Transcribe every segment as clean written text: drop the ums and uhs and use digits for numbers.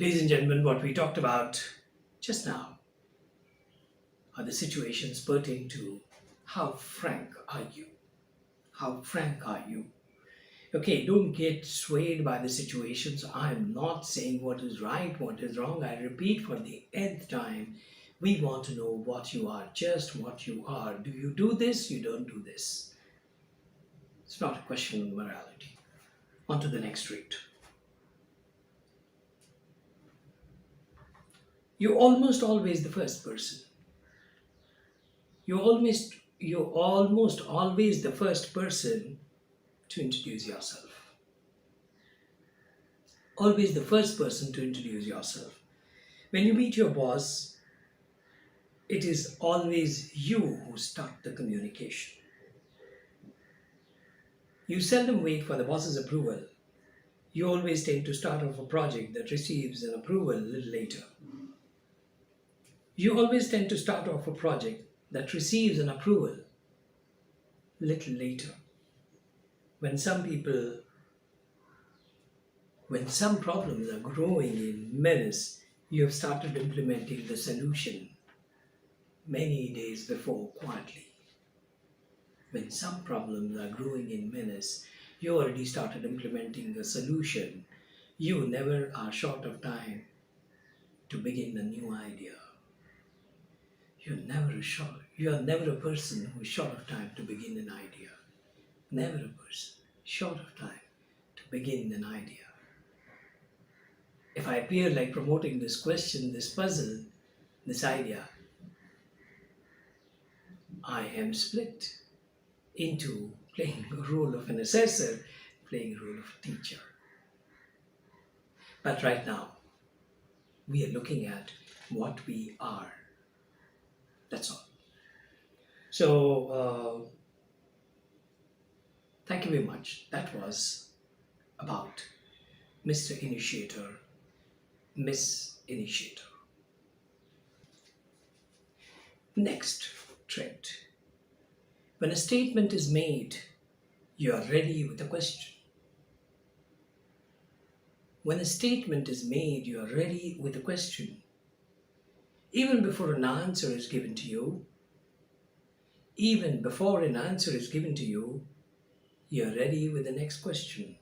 Ladies and gentlemen, what we talked about just now are the situations pertaining to how frank are you? How frank are you? Okay, don't get swayed by the situations. I'm not saying what is right, what is wrong. I repeat for the nth time, we want to know what you are, just what you are. Do you do this? You don't do this. It's not a question of morality. On to the next street. You're almost always the first person. You're almost always the first person to introduce yourself. Always the first person to introduce yourself. When you meet your boss, it is always you who start the communication. You seldom wait for the boss's approval. You always tend to start off a project that receives an approval a little later. You always tend to start off a project that receives an approval a little later. When some people, when some problems are growing in menace, you have started implementing the solution many days before quietly. When some problems are growing in menace, you already started implementing a solution. You never are short of time to begin a new idea. You are never a person who is short of time to begin an idea. Never a person short of time to begin an idea. If I appear like promoting this question, this puzzle, this idea, I am split into playing a role of an assessor, playing a role of a teacher. But right now, we are looking at what we are. That's all. So, thank you very much. That was about Mr. Initiator, Miss Initiator. Next trait. When a statement is made, you are ready with a question. When a statement is made, you are ready with a question. Even before an answer is given to you, you are ready with the next question.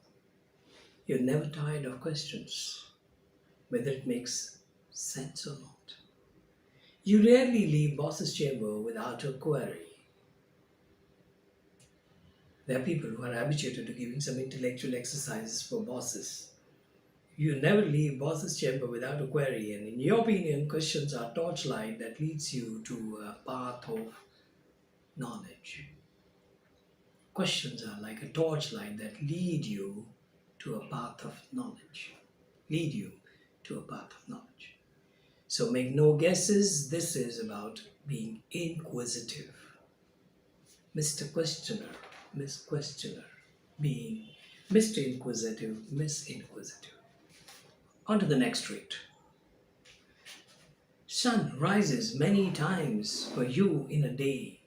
You're never tired of questions, whether it makes sense or not. You rarely leave boss's chamber without a query. There are people who are habituated to giving some intellectual exercises for bosses. You never leave boss's chamber without a query, and in your opinion, questions are torchlight that leads you to a path of knowledge. Questions are like a torchlight that lead you to a path of knowledge. So make no guesses, this is about being inquisitive. Mr. Questioner, Miss Questioner, being Mr. Inquisitive, Miss Inquisitive. On to the next trait. Sun rises many times for you in a day,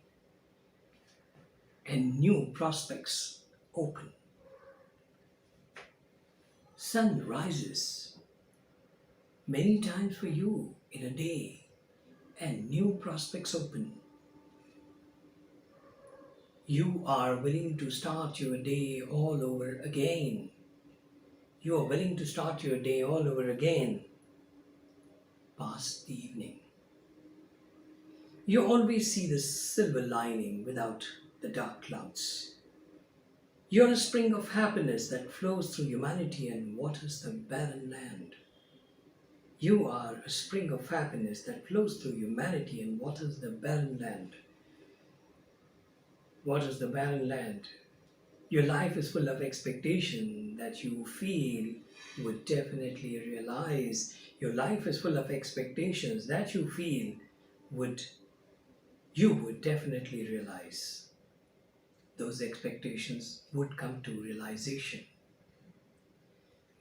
and new prospects open. Sun rises many times for you in a day, and new prospects open. You are willing to start your day all over again. Past the evening. You always see the silver lining without the dark clouds. You're a spring of happiness that flows through humanity and waters the barren land. You are a spring of happiness that flows through humanity and waters the barren land. Waters the barren land. Your life is full of expectation that you feel would definitely realize. Your life is full of expectations that you feel you would definitely realize. Those expectations would come to realization.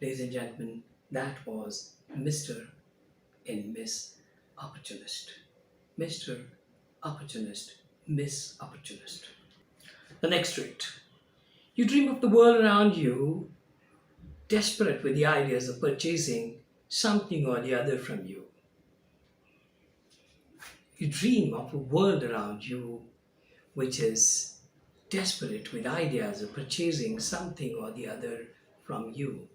Ladies and gentlemen, that was Mr. and Miss Opportunist. Mr. Opportunist, Miss Opportunist. The next trait. You dream of the world around you, desperate with the ideas of purchasing something or the other from you. You dream of a world around you which is desperate with ideas of purchasing something or the other from you.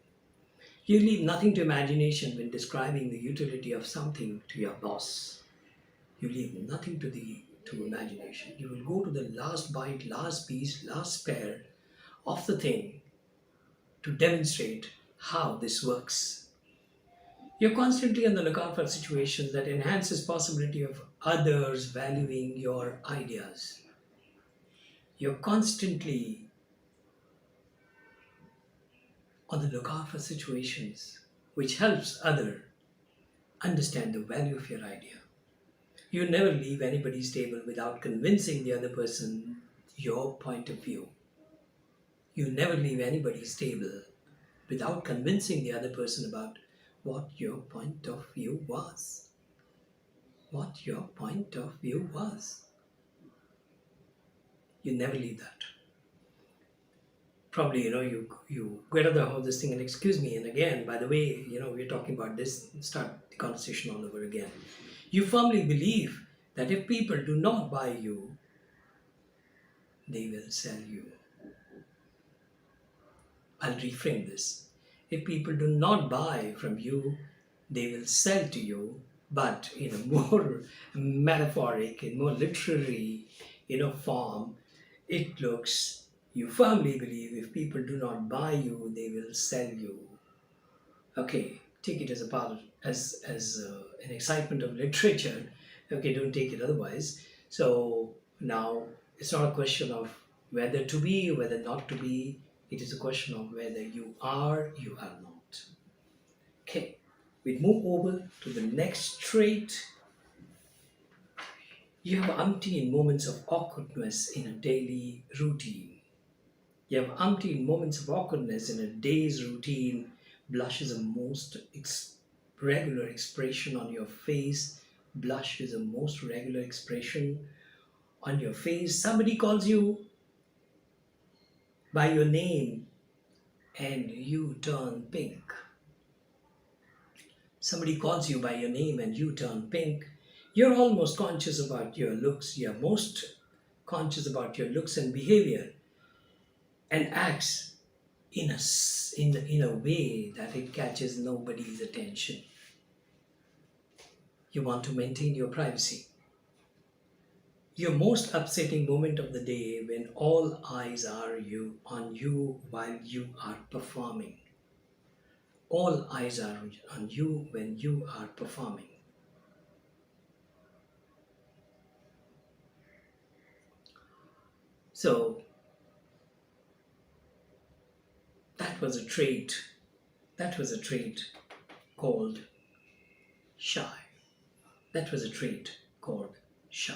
You leave nothing to imagination when describing the utility of something to your boss. You leave nothing to imagination. You will go to the last bite, last piece, last spare of the thing to demonstrate how this works. You're constantly on the lookout for situations that enhances possibility of others valuing your ideas. You're constantly on the lookout for situations which helps other understand the value of your idea. You never leave anybody's table without convincing the other person your point of view. You never leave anybody's table without convincing the other person about what your point of view was. What your point of view was. You never leave that. Probably, you get out of this thing and excuse me, and again, by the way, we're talking about this, start the conversation all over again. You firmly believe that if people do not buy you, they will sell you. I'll reframe this. If people do not buy from you, they will sell to you, but in a more metaphoric, in more literary, form, it looks, you firmly believe if people do not buy you, they will sell you. Okay, take it as a part of, as an excitement of literature. Okay, don't take it otherwise. So now it's not a question of whether to be, whether not to be. It is a question of whether you are not. Okay, we move over to the next trait. You have umpteen moments of awkwardness in a daily routine. You have umpteen moments of awkwardness in a day's routine. Blush is a most regular expression on your face. Blush is a most regular expression on your face. Somebody calls you by your name and you turn pink. Somebody calls you by your name and you turn pink. You're almost conscious about your looks. You're most conscious about your looks and behavior and acts in a way that it catches nobody's attention. You want to maintain your privacy. Your most upsetting moment of the day when all eyes are on you while you are performing. All eyes are on you when you are performing. So that was a trait. That was a trait called shy. That was a trait called shy.